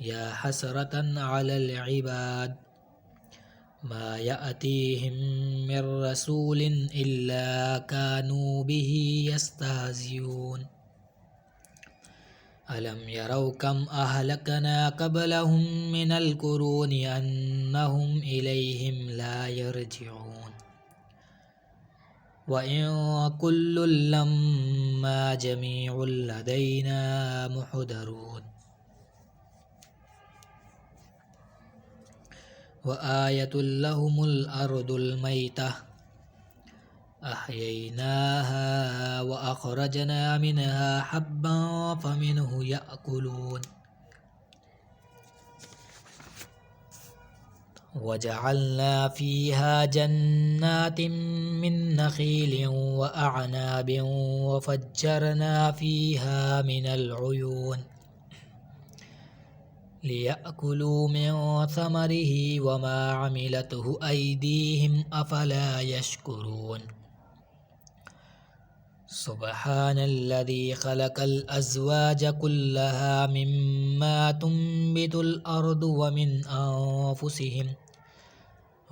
يا حسرة على العباد ما يأتيهم من رسول إلا كانوا به يستهزئون ألم يروا كم أهلكنا قبلهم من القرون أنهم إليهم لا يرجعون وإن كل لما جميع لدينا محضرون وآية لهم الأرض الميتة أحييناها وأخرجنا منها حبا فمنه يأكلون وجعلنا فيها جنات من نخيل وأعناب وفجرنا فيها من العيون ليأكلوا من ثمره وما عملته أيديهم أفلا يشكرون سبحان الذي خلق الأزواج كلها مما تنبت الأرض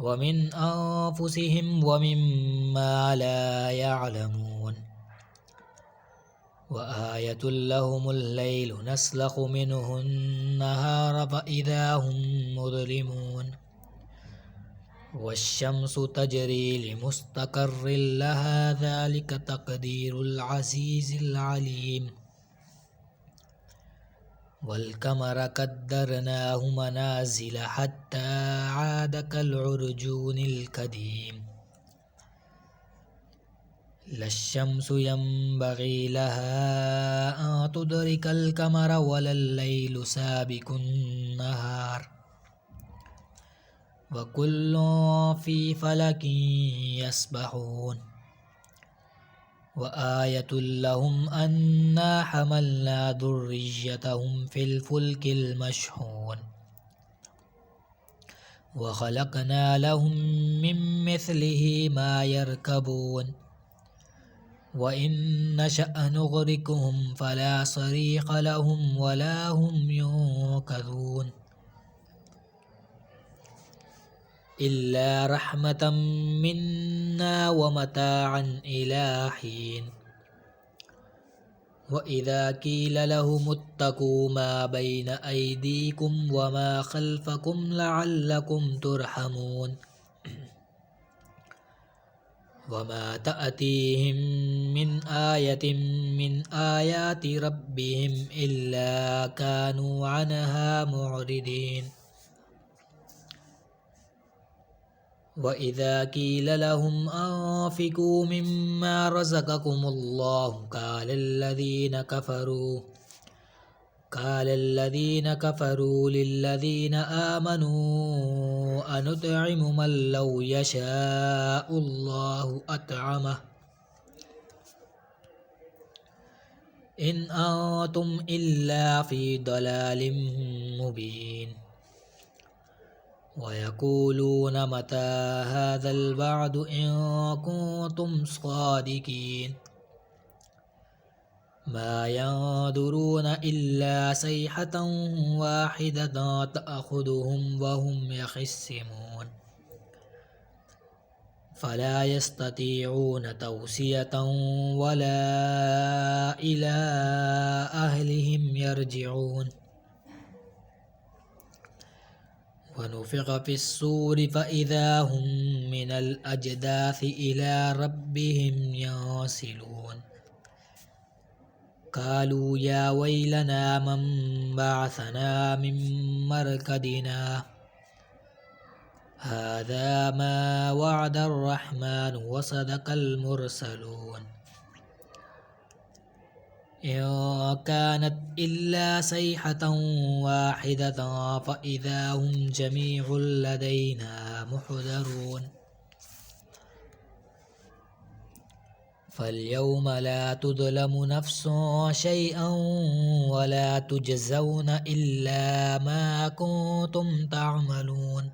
ومن أنفسهم ومما لا يعلمون وآية لهم الليل نسلخ منه النهار فإذا هم مظلمون والشمس تجري لمستقر لها ذلك تقدير العزيز العليم والقمر قدرناه منازل حتى عاد كالعرجون القديم لا الشمس ينبغي لها أن تدرك القمر ولا الليل سابق النهار وكل في فلك يسبحون وآية لهم أنا حملنا ذريتهم في الفلك المشحون وخلقنا لهم من مثله ما يركبون وإن نشأ نغرقهم فلا صريخ لهم ولا هم ينقذون إلا رحمة منا ومتاعا إلى حين وإذا قيل لهم اتقوا ما بين أيديكم وما خلفكم لعلكم ترحمون وما تأتيهم من آية من آيات ربهم إلا كانوا عنها معرضين وإذا قيل لهم أنفقوا مما رزقكم الله قال الذين كفروا للذين آمنوا أنطعم من لو يشاء الله أطعمه إن أنتم إلا في ضلال مبين ويقولون متى هذا الوعد إن كنتم صادقين ما ينظرون إلا صيحة واحدة تأخذهم وهم يخصمون فلا يستطيعون توصية ولا إلى أهلهم يرجعون ونفخ في الصور فإذا هم من الأجداث إلى ربهم ينسلون قالوا يا ويلنا من بعثنا من مرقدنا هذا ما وعد الرحمن وصدق المرسلون إن كانت إلا صيحة واحدة فإذا هم جميع لدينا محضرون فاليوم لا تظلم نفس شيئا ولا تجزون إلا ما كنتم تعملون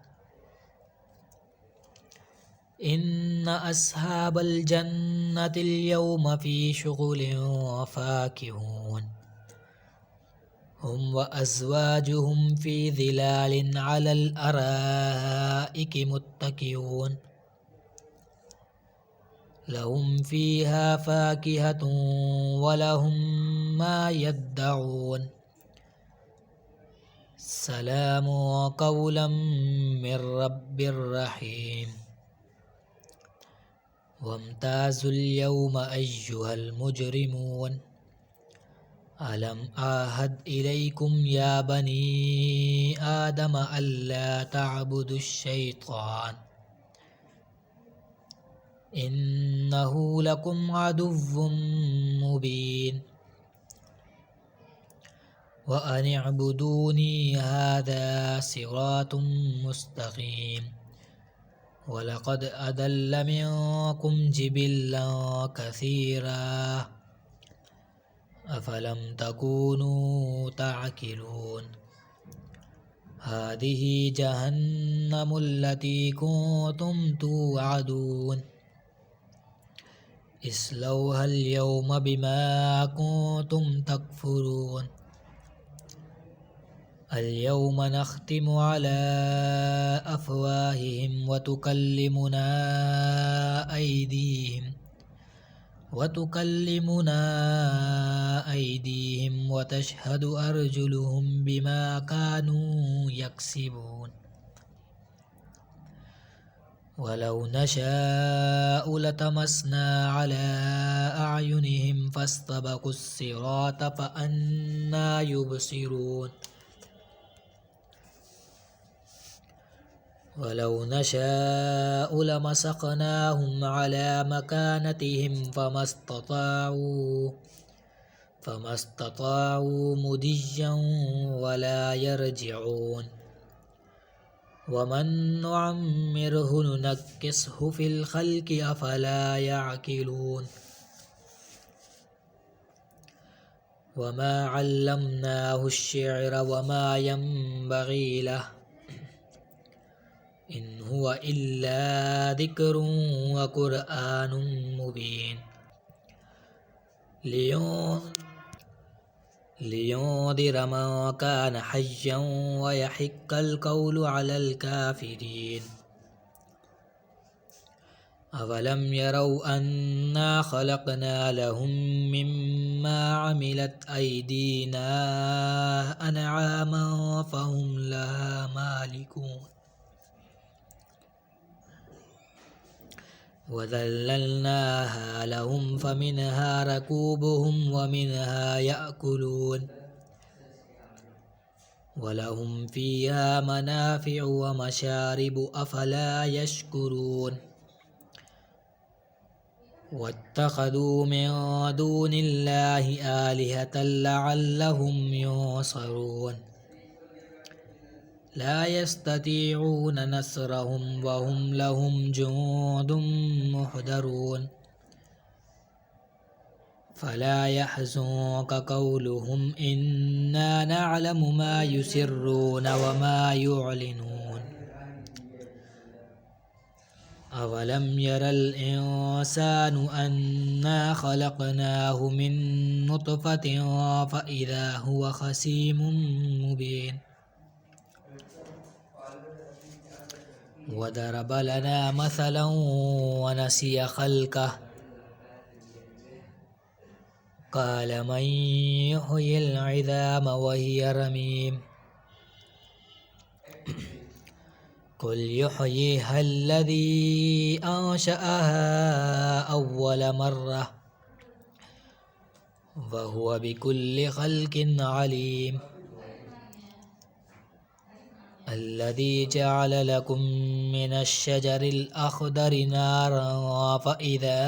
إن أصحاب الجنة اليوم في شغل فاكهون هم وأزواجهم في ظلال على الأرائك متكئون لهم فيها فاكهة ولهم ما يدعون سلام قولا من رب رحيم وامتازوا اليوم أيها المجرمون ألم أعهد إليكم يا بني آدم ألا تعبدوا الشيطان إنه لكم عدو مبين وأن اعبدوني هذا صراط مستقيم ولقد أضل منكم جبلا كثيرا أفلم تكونوا تعقلون هذه جهنم التي كنتم توعدون اصلوها اليوم بما كنتم تكفرون اليوم نختم على أفواههم وتكلمنا أيديهم وتشهد أرجلهم بما كانوا يكسبون ولو نشاء لطمسنا على أعينهم فاستبقوا الصراط فأنى يبصرون ولو نشاء لمسخناهم على مكانتهم فما استطاعوا مضيا ولا يرجعون ومن نعمره ننكسه في الخلق أفلا يعقلون وما علمناه الشعر وما ينبغي له إن هو إلا ذكر وقرآن مبين لينذر من كان حيا ويحق القول على الكافرين أولم يروا أنا خلقنا لهم مما عملت أيدينا أنعاما فهم لها مالكون وذللناها لهم فمنها ركوبهم ومنها يأكلون ولهم فيها منافع ومشارب أفلا يشكرون واتخذوا من دون الله آلهة لعلهم ينصرون لا يستطيعون نصرهم وهم لهم جند محضرون فلا يحزنك قولهم إنا نعلم ما يسرون وما يعلنون أولم ير الإنسان أنا خلقناه من نطفة فإذا هو خصيم مبين وضرب لنا مثلا ونسي خلقه قال من يحيي العظام وهي رميم قل يحييها الذي أنشأها أول مرة وهو بكل خلق عليم الذي جعل لكم من الشجر الأخضر نارا فإذا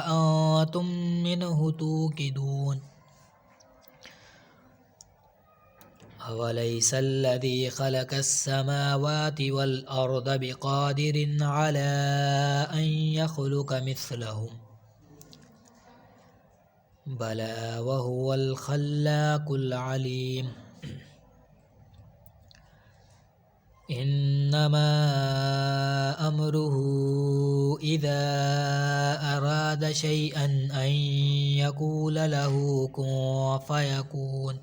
أنتم منه توقدون أوليس الذي خلق السماوات والأرض بقادر على أن يخلق مثلهم بلى وهو الخلاق العليم إنما أمره إذا أراد شيئا أن يقول له كن فيكون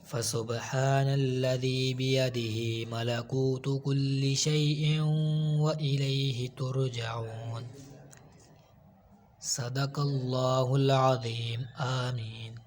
فسبحان الذي بيده ملكوت كل شيء وإليه ترجعون. صدق الله العظيم. آمين.